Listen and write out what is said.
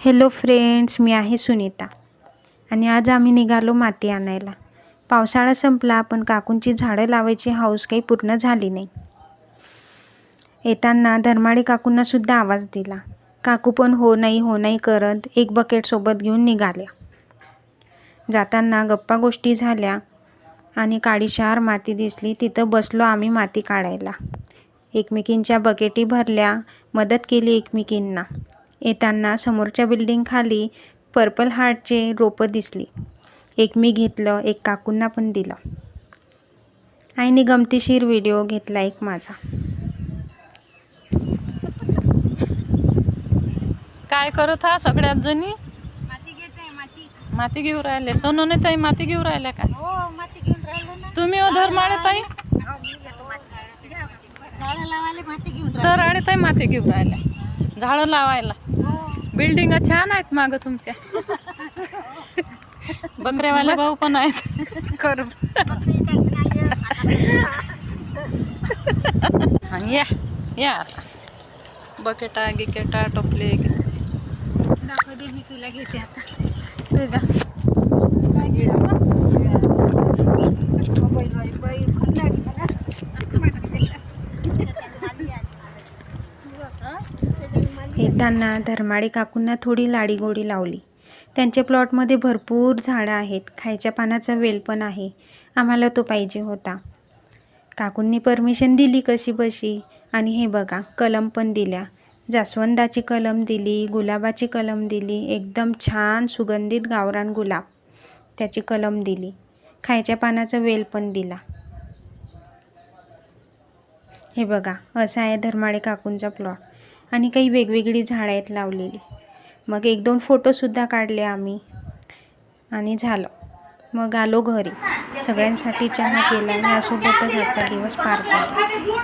Hello friends, मी आहे सुनीता आणि आज आम्ही निघालो माती आणायला. पावसाळा संपला पण काकूंची झाडं लावायची हौस काही पूर्ण झाली नाही. येताना धर्माडे काकूंनासुद्धा आवाज दिला. काकू पण हो नाही करत एक बकेट सोबत घेऊन निघाल्या. जाताना गप्पा गोष्टी झाल्या आणि काळीशार माती दिसली. तिथं बसलो आम्ही माती काढायला. एकमेकींच्या बकेटी भरल्या, मदत केली एकमेकींना. येताना समोरच्या बिल्डिंग खाली पर्पल हार्टचे रोपं दिसली. एक मी घेतलं, एक काकूंना पण दिलं. आईने गमतीशीर व्हिडिओ घेतला एक माझा. काय करत हा सगळ्यात जणी? माती घेऊन राहिले. सोनूने ताई माती घेऊन राहिल्या का? तुम्ही धर्माडे ताई? धराडे ताई माती घेऊन राहिल्या झाडं लावायला. बिल्डिंग छान आहेत माग तुमच्या. बकऱ्यावाले भाऊ पण आहेत. या या बकेटा गिकेटा टोपले दाखव दे, मी तुला घेते आता. तुझा येताना धर्माडे काकूंना थोडी लाडीगोडी लावली. त्यांच्या प्लॉटमध्ये भरपूर झाडं आहेत. खायच्या पानाचा वेल पण आहे. आम्हाला तो पाहिजे होता. काकूंनी परमिशन दिली कशी बशी. आणि हे बघा, कलम पण दिल्या. जास्वंदाची कलम दिली, गुलाबाची कलम दिली, एकदम छान सुगंधित गावरान गुलाब त्याची कलम दिली. खायच्या पानाचा वेल पण दिला. हे बघा, असा आहे धर्माडे काकूंचा प्लॉट. आणि काही वेगवेगळी झाडं आहेत लावलेली. मग 1-2 फोटोसुद्धा काढले आम्ही आणि झालं. मग आलो घरी. सगळ्यांसाठी चहा केला. यासोबतच आजचा दिवस पार पडला.